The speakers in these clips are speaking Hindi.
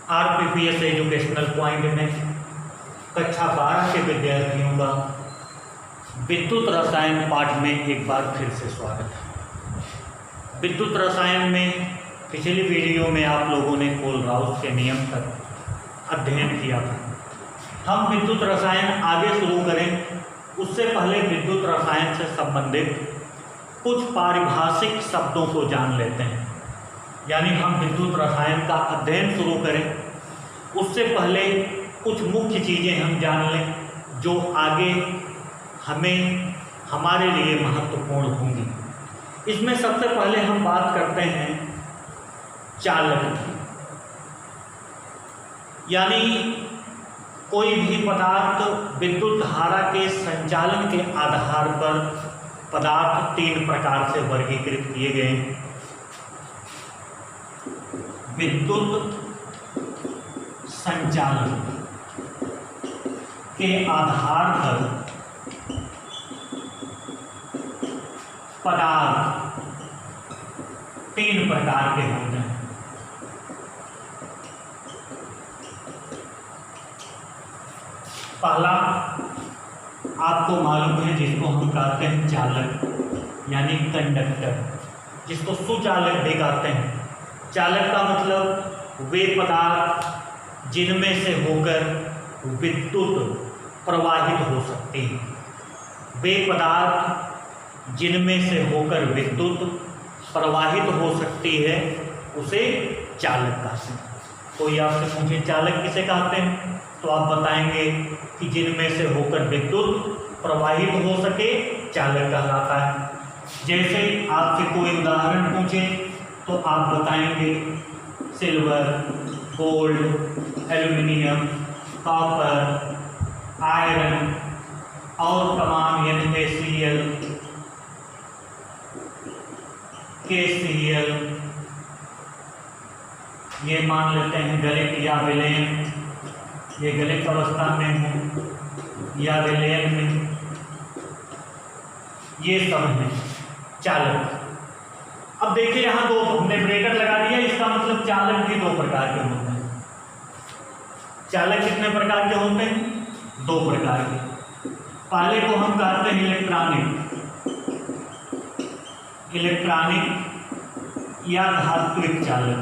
आरपीपीएस एजुकेशनल पॉइंट में कक्षा 12 के विद्यार्थियों का विद्युत रसायन पाठ में एक बार फिर से स्वागत है। विद्युत रसायन में पिछली वीडियो में आप लोगों ने कोलराउस के नियम तक अध्ययन किया था। हम विद्युत रसायन आगे शुरू करें उससे पहले विद्युत रसायन से संबंधित कुछ पारिभाषिक शब्दों को जान लेते हैं। यानी हम विद्युत रसायन का अध्ययन शुरू करें उससे पहले कुछ मुख्य चीज़ें हम जान लें जो आगे हमारे लिए महत्वपूर्ण होंगी। इसमें सबसे पहले हम बात करते हैं चालक की। यानी कोई भी पदार्थ विद्युत धारा के संचालन के आधार पर पदार्थ 3 प्रकार से वर्गीकृत किए गए हैं। विद्युत संचालन के आधार पर पदार्थ 3 प्रकार के होते हैं। पहला आपको मालूम है जिसको हम कहते हैं चालक यानी कंडक्टर, जिसको सुचालक भी कहते हैं। चालक का मतलब वे पदार्थ जिनमें से होकर विद्युत प्रवाहित हो सकती है। वे पदार्थ जिनमें से होकर विद्युत प्रवाहित हो सकती है उसे चालक कहते हैं। कोई आपसे पूछे चालक किसे कहते हैं तो आप बताएंगे कि जिनमें से होकर विद्युत प्रवाहित हो सके चालक कहलाता है। जैसे आपसे कोई उदाहरण पूछे तो आप बताएंगे silver, gold, aluminium, copper, iron और तमाम NaCl, KCl, ये मान लेते हैं गलित या विलयन, ये गलित अवस्था में हो या विलयन में, ये सब हैं चालक। अब देखिए यहाँ हमने ब्रेकर लगा दिया, इसका मतलब चालक भी 2 प्रकार के होते हैं। चालक कितने प्रकार के होते हैं? 2 प्रकार के। पहले को हम कहते हैं इलेक्ट्रॉनिक या धात्विक चालक।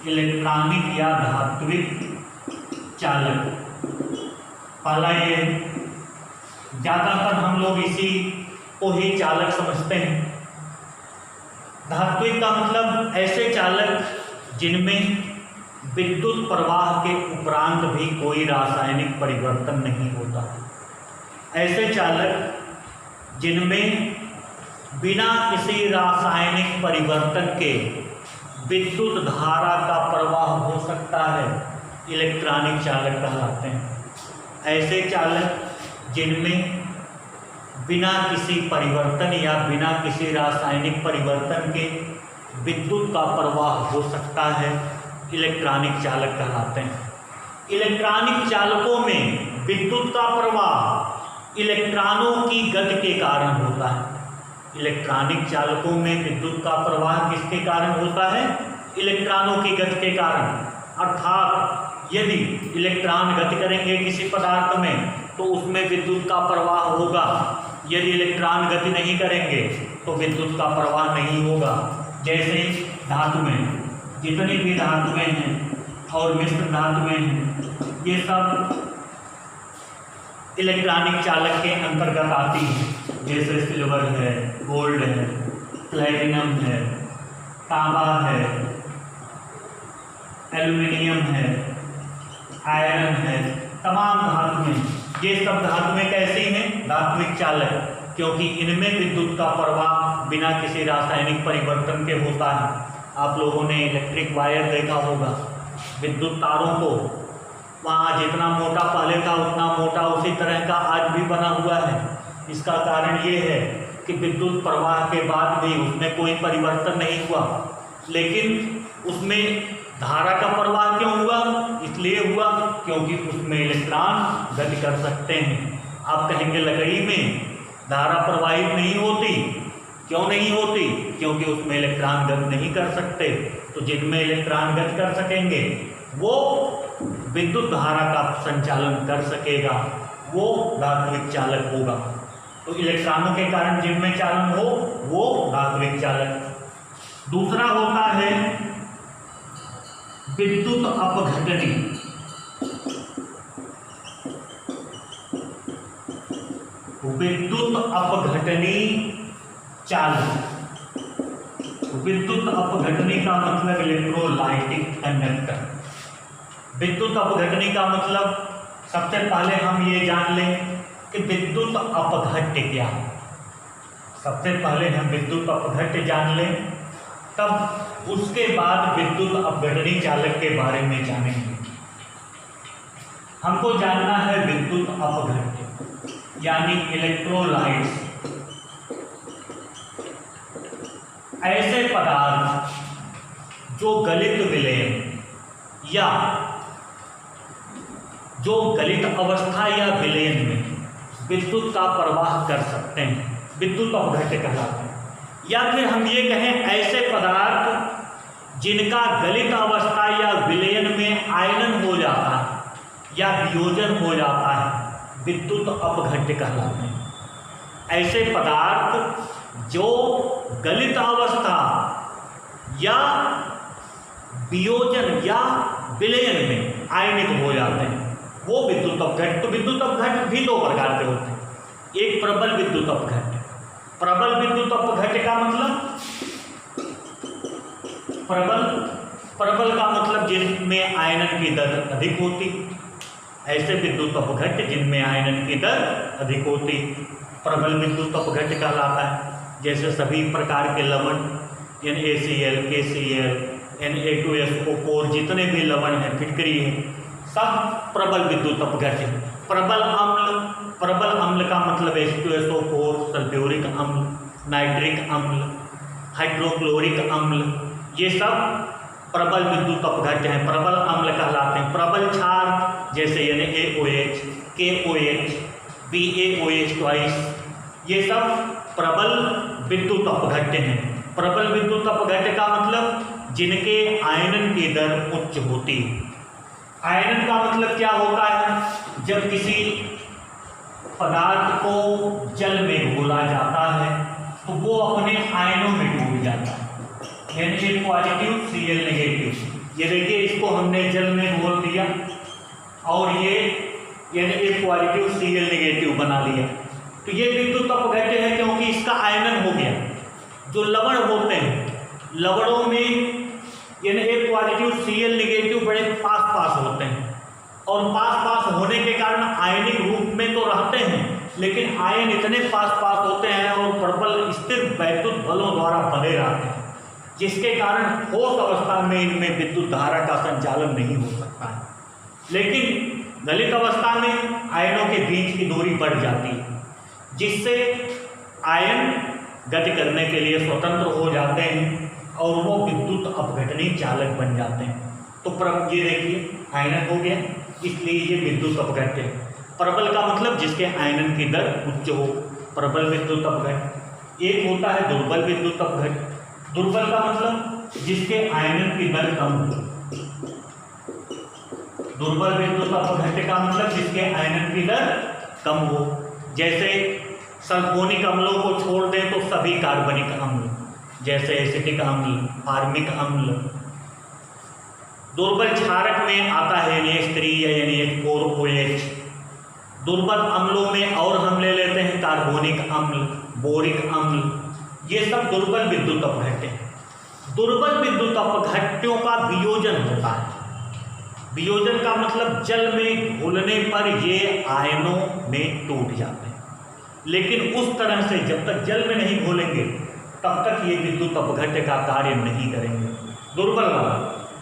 इलेक्ट्रॉनिक या धात्विक चालक पहला ये, ज़्यादातर हम लोग इसी को ही चालक समझते हैं। धात्विक का मतलब ऐसे चालक जिनमें विद्युत प्रवाह के उपरांत भी कोई रासायनिक परिवर्तन नहीं होता। ऐसे चालक जिनमें बिना किसी रासायनिक परिवर्तन के विद्युत धारा का प्रवाह हो सकता है इलेक्ट्रॉनिक चालक कहलाते हैं। ऐसे चालक जिनमें बिना किसी परिवर्तन या बिना किसी रासायनिक परिवर्तन के विद्युत का प्रवाह हो सकता है इलेक्ट्रॉनिक चालक कहलाते हैं। इलेक्ट्रॉनिक चालकों में विद्युत का प्रवाह इलेक्ट्रॉनों की गति के कारण होता है। इलेक्ट्रॉनिक चालकों में विद्युत का प्रवाह किसके कारण होता है? इलेक्ट्रॉनों की गति के कारण। अर्थात यदि इलेक्ट्रॉन गति करेंगे किसी पदार्थ में तो उसमें विद्युत का प्रवाह होगा। यदि इलेक्ट्रॉन गति नहीं करेंगे तो विद्युत का प्रवाह नहीं होगा। जैसे धातु में जितनी भी धातुएं हैं और मिश्र धातुएं हैं ये सब इलेक्ट्रॉनिक चालक के अंतर्गत आती हैं। जैसे सिल्वर है, गोल्ड है, प्लेटिनम है, तांबा है, एल्युमिनियम है, आयरन है, तमाम धातुएं। ये सब धातुएं कैसी हैं? धात्विक चालक, क्योंकि इनमें विद्युत का प्रवाह बिना किसी रासायनिक परिवर्तन के होता है। आप लोगों ने इलेक्ट्रिक वायर देखा होगा, विद्युत तारों को, वहाँ जितना मोटा पहले था उतना मोटा उसी तरह का आज भी बना हुआ है। इसका कारण ये है कि विद्युत प्रवाह के बाद भी उसमें कोई परिवर्तन नहीं हुआ, लेकिन उसमें धारा का प्रवाह क्यों हुआ? इसलिए हुआ क्योंकि उसमें इलेक्ट्रॉन गति कर सकते हैं। आप कहेंगे लकड़ी में धारा प्रवाहित नहीं होती, क्यों नहीं होती? क्योंकि उसमें इलेक्ट्रॉन गति नहीं कर सकते। तो जिनमें इलेक्ट्रॉन गति कर सकेंगे वो विद्युत धारा का संचालन कर सकेगा, वो धात्विक चालक होगा। तो इलेक्ट्रॉनों के कारण जिनमें चालन हो वो धात्विक चालक। दूसरा होता है विद्युत अपघटनी। विद्युत अपघटनी चालक। विद्युत अपघटनी का मतलब इलेक्ट्रोलाइटिक कंडक्टर। विद्युत अपघटनी का मतलब सबसे पहले हम ये जान लें कि विद्युत अपघट्य क्या है। सबसे पहले हम विद्युत अपघट्य जान लें, तब उसके बाद विद्युत अपघटनी चालक के बारे में जानेंगे। हमको जानना है विद्युत अपघट्य यानी इलेक्ट्रोलाइट्स, ऐसे पदार्थ जो गलित विलयन या जो गलित अवस्था या विलयन में विद्युत का प्रवाह कर सकते हैं, विद्युत अपघट्य कहलाते हैं। या फिर हम ये कहें ऐसे पदार्थ जिनका गलित अवस्था या विलयन में आयनन हो जाता है या वियोजन हो जाता है, विद्युत अपघट्य कहलाते हैं। ऐसे पदार्थ जो गलित अवस्था या वियोजन या विलयन में आयनित हो जाते हैं वो विद्युत अपघट्य। तो विद्युत अपघट्य भी दो प्रकार के होते हैं। एक प्रबल विद्युत अपघट्य। प्रबल विद्युत अपघट्य का मतलब प्रबल का मतलब जिनमें आयनन की दर अधिक होती, ऐसे विद्युत अपघट्य जिनमें आयनन की दर अधिक होती प्रबल विद्युत अपघट्य कहलाता है। जैसे सभी प्रकार के लवण NaCl, KCl, Na2SO4 जितने भी लवण हैं, फिटकरी है, सब प्रबल विद्युत अपघट्य। प्रबल अम्ल का मतलब H2SO4, सल्फ्यूरिक अम्ल, नाइट्रिक अम्ल, हाइड्रोक्लोरिक अम्ल, ये सब प्रबल विद्युत अपघट्य हैं, प्रबल अम्ल कहलाते हैं। प्रबल क्षार जैसे NaOH, KOH, BaOH ट्वाइस, ये सब प्रबल विद्युत अपघट्य हैं। प्रबल विद्युत अपघट्य का मतलब जिनके आयनन की दर उच्च होती है। आयनन का मतलब क्या होता है? जब किसी पदार्थ को जल में घोला जाता है तो वो अपने आयनों में डूब जाता है, Na पॉजिटिव Cl नेगेटिव। ये देखिए, इसको हमने जल में घोल दिया और ये Na पॉजिटिव Cl नेगेटिव बना लिया, तो ये विद्युत अपघट्य है क्योंकि इसका आयनन हो गया। जो लवण होते हैं, लवणों में Na पॉजिटिव Cl नेगेटिव बड़े पास होते हैं और पास होने के कारण आयनिक रूप में तो रहते हैं, लेकिन आयन इतने पास होते हैं और प्रबल स्थिर वैद्युत बलों द्वारा बने रहते हैं, जिसके कारण ठोस अवस्था में इनमें विद्युत धारा का संचालन नहीं हो सकता है। लेकिन गलित अवस्था में आयनों के बीच की दूरी बढ़ जाती है, जिससे आयन गति करने के लिए स्वतंत्र हो जाते हैं और वो विद्युत अपघटनी चालक बन जाते हैं। तो ये देखिए, आयनन हो गया, इसलिए ये विद्युत अपघट्य है। प्रबल का मतलब जिसके आयनन की दर उच्च हो, प्रबल विद्युत अपघट्य। एक होता है दुर्बल विद्युत अपघट्य। दुर्बल का मतलब जिसके आयनन की दर कम हो। दुर्बल विद्युत अपघट्य का मतलब जिसके आयनन की दर कम हो। जैसे सल्फोनिक अम्लों को छोड़ दें तो सभी कार्बनिक अम्ल, जैसे एसिटिक अम्ल, फार्मिक अम्ल। दुर्बल क्षारक में आता है NH3 या NH4OH। दुर्बल अम्लों में और हम ले लेते हैं कार्बोनिक अम्ल, बोरिक अम्ल, ये सब दुर्बल विद्युत अपघट्य हैं। दुर्बल विद्युत अपघट्यों का वियोजन होता है। वियोजन का मतलब जल में घुलने पर ये आयनों में टूट जाते हैं, लेकिन उस तरह से जब तक जल में नहीं घोलेंगे तब तक ये विद्युत अपघट्य का कार्य नहीं करेंगे, दुर्बल वाला।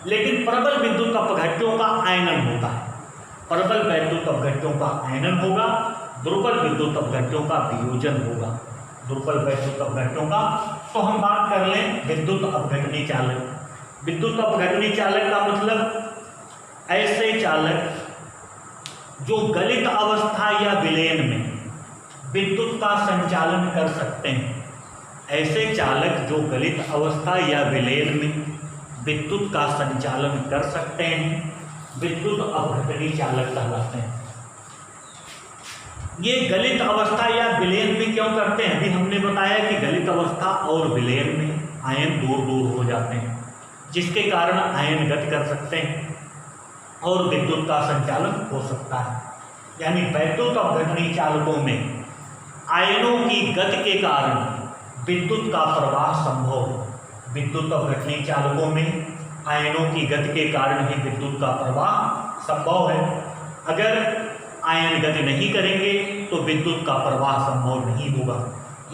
लेकिन प्रबल विद्युत अपघट्यों का आयनन होता है। प्रबल विद्युत अपघट्यों का आयनन होगा, दुर्बल विद्युत अपघट्यों का वियोजन होगा। दुर्बल विद्युत अपघट्यों का। तो हम बात कर लें विद्युत अपघटनी चालक। विद्युत अपघटनी चालक का मतलब ऐसे चालक जो गलित अवस्था या विलयन में विद्युत का संचालन कर सकते हैं, ऐसे चालक जो गलित अवस्था या विलयन में विद्युत का संचालन कर सकते हैं विद्युत अपघटनी चालक कहलाते हैं। ये गलित अवस्था या विलयन में क्यों करते हैं? अभी हमने बताया कि गलित अवस्था और विलयन में आयन दूर दूर हो जाते हैं, जिसके कारण आयन गति कर सकते हैं और विद्युत का संचालन हो सकता है। यानी वैद्युत अपघटनी चालकों में आयनों की गति के कारण विद्युत का प्रवाह संभव है। विद्युत अपघटनी चालकों में आयनों की गति के कारण ही विद्युत का प्रवाह संभव है। अगर आयन गति नहीं करेंगे तो विद्युत का प्रवाह संभव नहीं होगा।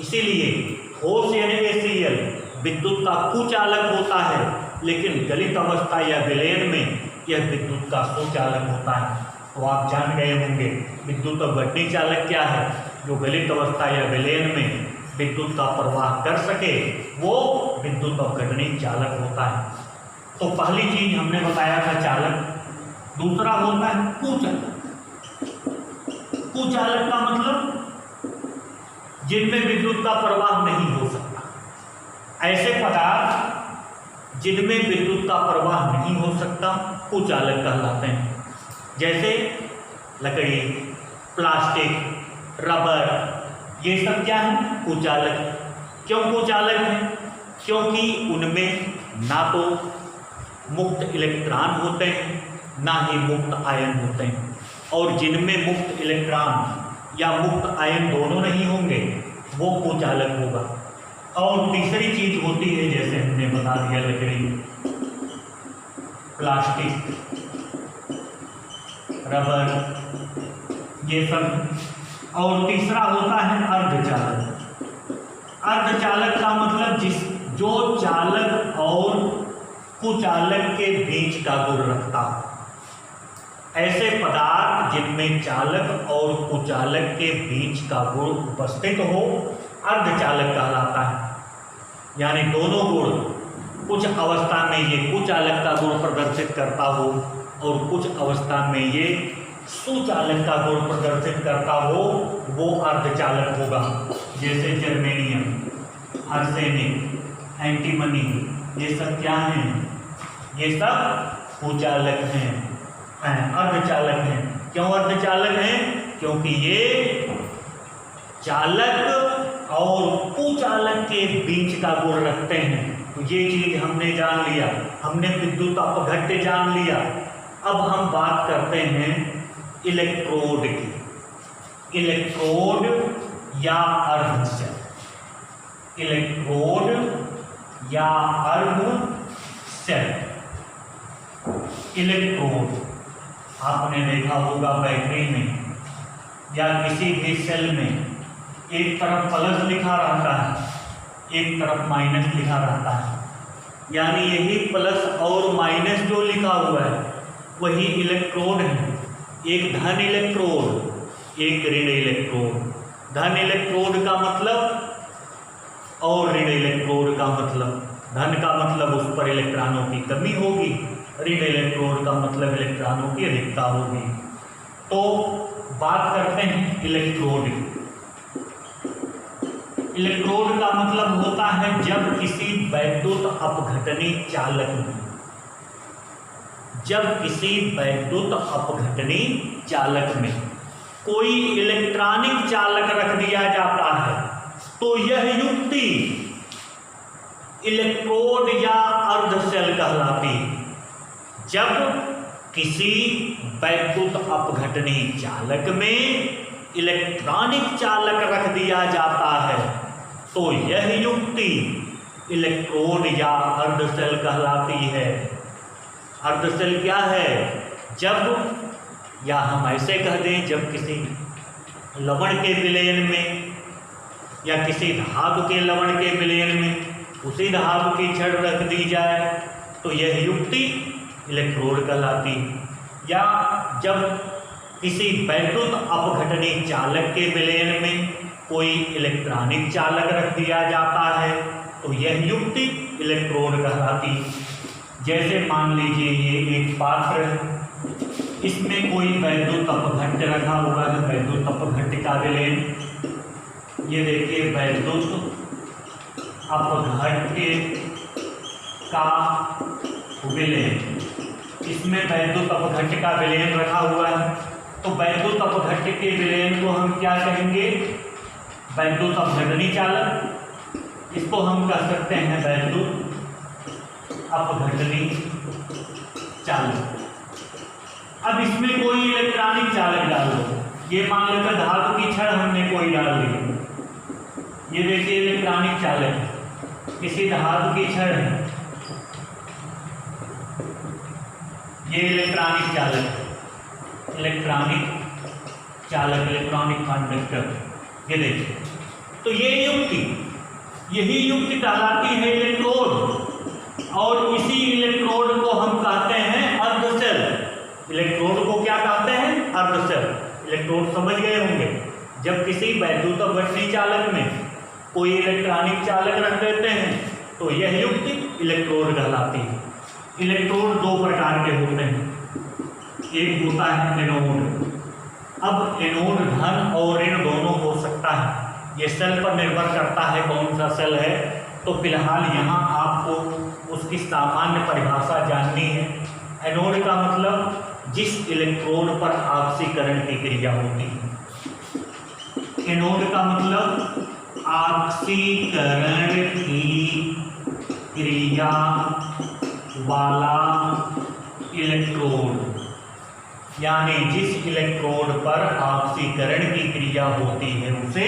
इसीलिए ठोस NaCl विद्युत का कुचालक होता है, लेकिन गलित अवस्था या विलयन में यह विद्युत का सुचालक होता है। तो आप जान गए होंगे विद्युत अपघटनी चालक क्या है। जो गलित अवस्था या विलयन में विद्युत का प्रवाह कर सके वो विद्युत अपघटनी चालक होता है। तो पहली चीज हमने बताया था चालक। दूसरा होता है कुचालक। कुचालक का मतलब जिनमें विद्युत का प्रवाह नहीं हो सकता। ऐसे पदार्थ जिनमें विद्युत का प्रवाह नहीं हो सकता कुचालक कहलाते हैं। जैसे लकड़ी, प्लास्टिक, रबर, ये सब क्या है? कुचालक। क्यों कुचालक है? क्योंकि उनमें ना तो मुक्त इलेक्ट्रॉन होते हैं ना ही मुक्त आयन होते हैं। और जिनमें मुक्त इलेक्ट्रॉन या मुक्त आयन दोनों नहीं होंगे वो कुचालक होगा। और तीसरी चीज होती है, जैसे हमने बता दिया, लकड़ी, प्लास्टिक, रबर, ये सब। और तीसरा होता है अर्धचालक। अर्धचालक का मतलब जो चालक और कुचालक के बीच का गुण रखता है। ऐसे पदार्थ जिनमें चालक और कुचालक के बीच का गुण उपस्थित हो अर्धचालक कहलाता है। यानी दोनों गुण, कुछ अवस्था में ये कुचालक का गुण प्रदर्शित करता हो और कुछ अवस्था में ये सुचालक का गुण प्रदर्शित करता हो, वो अर्धचालक होगा। जैसे जर्मेनियम, आर्सेनिक, एंटीमनी, ये सब क्या हैं? ये सब कुचालक हैं, अर्धचालक हैं। क्यों अर्धचालक हैं? क्योंकि ये चालक और कुचालक के बीच का गुण रखते हैं। तो ये चीज हमने जान लिया, हमने विद्युत अपघट्य जान लिया। अब हम बात करते हैं इलेक्ट्रोड की। इलेक्ट्रोड या अर्धसेल। इलेक्ट्रोड या अर्धसेल। इलेक्ट्रोड आपने देखा होगा बैटरी में या किसी भी सेल में एक तरफ प्लस लिखा रहता है, एक तरफ माइनस लिखा रहता है। यानी यही प्लस और माइनस जो लिखा हुआ है वही इलेक्ट्रोड है। एक धन इलेक्ट्रोड, एक ऋण इलेक्ट्रोड। धन इलेक्ट्रोड का मतलब और ऋण इलेक्ट्रोड का मतलब। धन का मतलब उस पर इलेक्ट्रॉनों की कमी होगी, ऋण इलेक्ट्रोड का मतलब इलेक्ट्रॉनों की अधिकता होगी। तो बात करते हैं इलेक्ट्रोड की। इलेक्ट्रोड का मतलब होता है जब किसी वैद्युत अपघटनी चालक में, जब किसी वैद्युत अपघटनी चालक में कोई इलेक्ट्रॉनिक चालक रख दिया जाता है तो यह युक्ति इलेक्ट्रोड या अर्धसेल कहलाती है। जब किसी वैद्युत अपघटनी चालक में इलेक्ट्रॉनिक चालक रख दिया जाता है तो यह युक्ति इलेक्ट्रोड या अर्धसेल कहलाती है। अर्धसेल क्या है? जब, या हम ऐसे कह दें, जब किसी लवण के विलयन में या किसी धातु के लवण के विलयन में उसी धातु की छड़ रख दी जाए तो यह युक्ति इलेक्ट्रोड कहलाती है। या जब किसी वैद्युत अपघटनी चालक के विलयन में कोई इलेक्ट्रॉनिक चालक रख दिया जाता है तो यह युक्ति इलेक्ट्रोड कहलाती है। जैसे मान लीजिए ये एक पात्र है, इसमें कोई वैद्युत अपघट्य रखा हुआ है, वैद्युत अपघट्य का विलयन। ये देखिए वैद्युत अपघट्य का विलयन, इसमें वैद्युत अपघट्य का विलयन रखा हुआ है। तो वैद्युत अपघट्य के विलयन को हम क्या कहेंगे? वैद्युत अपघटनी चालक। इसको हम कह सकते हैं वैद्युत अपघटनी चालक। अब इसमें कोई इलेक्ट्रॉनिक चालक डाल दो। ये मान लेकर धातु की छड़ हमने कोई डाल दी, ये देखिए इलेक्ट्रॉनिक चालक है, किसी धातु की छड़ है, ये इलेक्ट्रॉनिक चालक है, इलेक्ट्रॉनिक चालक, इलेक्ट्रॉनिक कंडक्टर। ये देखिए, तो ये युक्ति, यही युक्ति कहलाती है इलेक्ट्रोड, और इसी इलेक्ट्रोड को हम कहते हैं अर्धसेल। इलेक्ट्रोड को क्या कहते हैं? अर्धसेल। इलेक्ट्रोड समझ गए होंगे। जब किसी वैद्युत अपघटनी चालक में कोई इलेक्ट्रॉनिक चालक रख देते हैं तो यह युक्ति इलेक्ट्रोड कहलाती है। इलेक्ट्रोड दो प्रकार के होते हैं, एक होता है एनोड। अब एनोड धन और ऋण दोनों हो सकता है, ये सेल पर निर्भर करता है कौन सा सेल है। तो फिलहाल यहाँ आपको उसकी सामान्य परिभाषा जाननी है। एनोड का मतलब जिस इलेक्ट्रोड पर ऑक्सीकरण की क्रिया होती है। एनोड का मतलब ऑक्सीकरण की क्रिया वाला इलेक्ट्रोड, यानी जिस इलेक्ट्रोड पर ऑक्सीकरण की क्रिया होती है उसे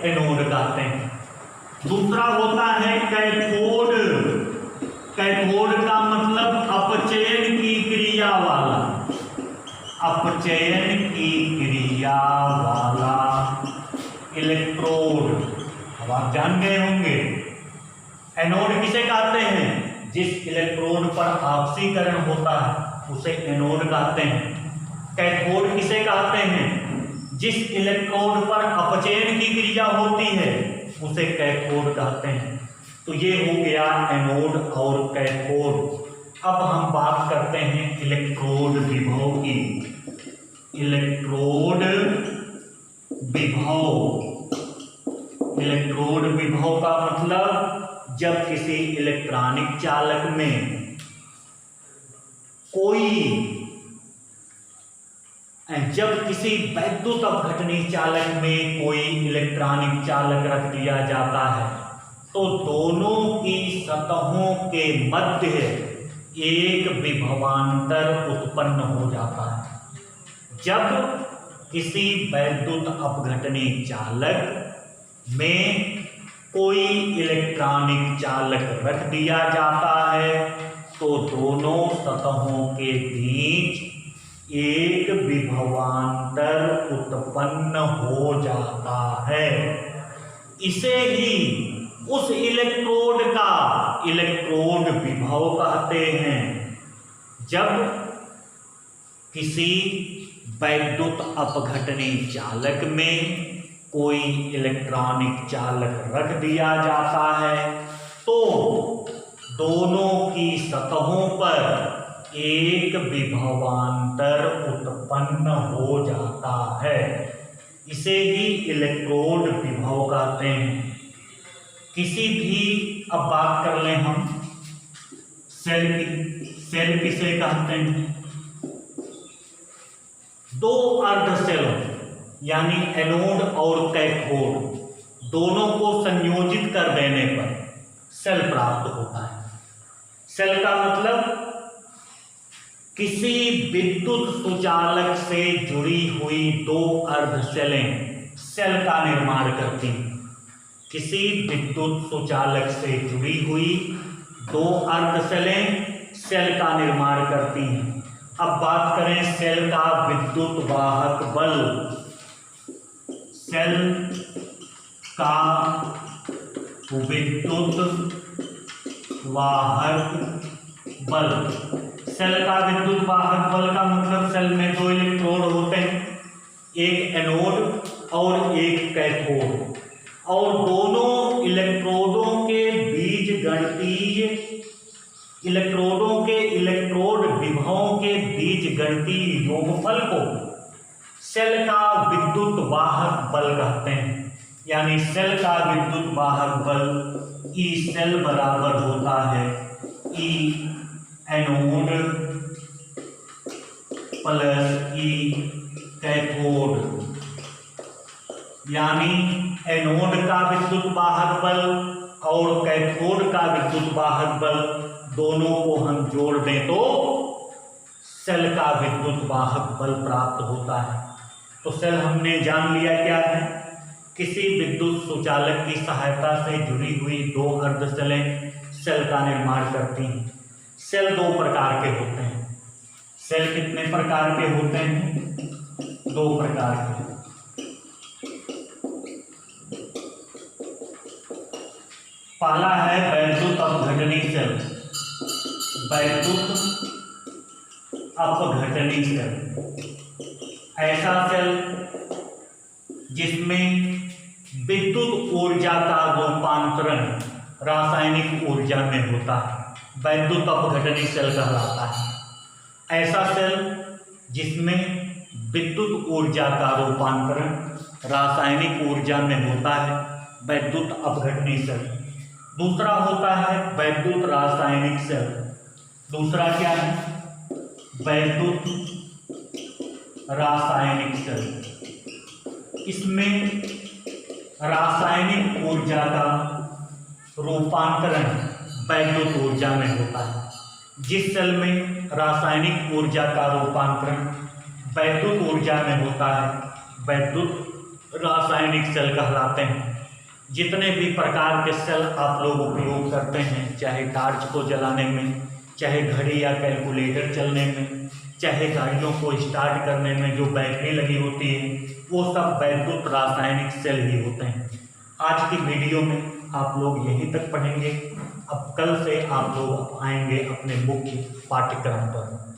एनोड कहते हैं। दूसरा होता है कैथोड। कैथोड का मतलब अपचयन की क्रिया वाला, अपचयन की क्रिया वाला इलेक्ट्रोड। अब आप जान गए होंगे एनोड किसे कहते हैं? जिस इलेक्ट्रोड पर ऑक्सीकरण होता है उसे एनोड कहते हैं। कैथोड किसे कहते हैं? जिस इलेक्ट्रोड पर अपचयन की क्रिया होती है उसे कैथोड कहते हैं। तो ये हो गया एनोड और कैथोड। अब हम बात करते हैं इलेक्ट्रोड विभव की। इलेक्ट्रोड विभव, इलेक्ट्रोड विभव का मतलब जब किसी इलेक्ट्रॉनिक चालक में जब किसी वैद्युत अपघटनी चालक में कोई इलेक्ट्रॉनिक चालक रख दिया जाता है तो दोनों की सतहों के मध्य एक विभवांतर उत्पन्न हो जाता है। जब किसी वैद्युत अपघटनी चालक में कोई इलेक्ट्रॉनिक चालक रख दिया जाता है तो दोनों सतहों के बीच एक विभवांतर उत्पन्न हो जाता है। इसे ही उस इलेक्ट्रोड का इलेक्ट्रोड विभव कहते हैं। जब किसी वैद्युत अपघटनी चालक में कोई इलेक्ट्रॉनिक चालक रख दिया जाता है तो दोनों की सतहों पर एक विभवांतर उत्पन्न हो जाता है। इसे ही इलेक्ट्रोड विभव कहते हैं। किसी भी, अब बात कर लें हम सेल की। सेल किसे कहते हैं? दो अर्ध सेल यानी एनोड और कैथोड दोनों को संयोजित कर देने पर सेल प्राप्त होता है। सेल का मतलब किसी विद्युत सुचालक से जुड़ी हुई दो अर्ध सेलें सेल का निर्माण करती हैं। किसी विद्युत सुचालक से जुड़ी हुई दो अर्ध सेलें सेल का निर्माण करती हैं। अब बात करें सेल का विद्युत वाहक बल। सेल का विद्युत वाहक बल। सेल का विद्युत वाहक बल का मतलब सेल में दो इलेक्ट्रोड होते हैं, एक एनोड और एक कैथोड, और दोनों इलेक्ट्रोडों के इलेक्ट्रोड विभवों के बीजगणितीय योगफल को सेल का विद्युत वाहक बल कहते हैं। यानी सेल का विद्युत वाहक बल ई सेल बराबर होता है ई एनोड प्लस ई कैथोड, यानी एनोड का विद्युत वाहक बल और कैथोड का विद्युत वाहक बल दोनों को हम जोड़ दें तो सेल का विद्युत वाहक बल प्राप्त होता है। तो सेल हमने जान लिया क्या है। किसी विद्युत सुचालक की सहायता से जुड़ी हुई दो अर्धसेलें सेल का निर्माण करती हैं। सेल दो प्रकार के होते हैं। सेल कितने प्रकार के होते हैं? दो प्रकार के। पहला है वैद्युत अपघटनी सेल। वैद्युत अपघटनी सेल ऐसा सेल जिसमें विद्युत ऊर्जा का रूपांतरण रासायनिक ऊर्जा में होता है, वैद्युत अपघटनी सेल कहलाता है। ऐसा सेल जिसमें विद्युत ऊर्जा का रूपांतरण रासायनिक ऊर्जा में होता है, वैद्युत अपघटनी सेल। दूसरा होता है वैद्युत रासायनिक सेल। दूसरा क्या है? वैद्युत रासायनिक सेल। इसमें रासायनिक ऊर्जा का रूपांतरण वैद्युत ऊर्जा में होता है। जिस सेल में रासायनिक ऊर्जा का रूपांतरण वैद्युत ऊर्जा में होता है, वैद्युत रासायनिक सेल कहलाते हैं। जितने भी प्रकार के सेल आप लोग उपयोग करते हैं, चाहे टार्च को जलाने में, चाहे घड़ी या कैलकुलेटर चलने में, चाहे गाड़ियों को स्टार्ट करने में जो बैटरी लगी होती है, वो सब वैद्युत रासायनिक सेल ही होते हैं। आज की वीडियो में आप लोग यहीं तक पढ़ेंगे। अब कल से आप लोग आएंगे अपने मुख्य पाठ्यक्रम पर।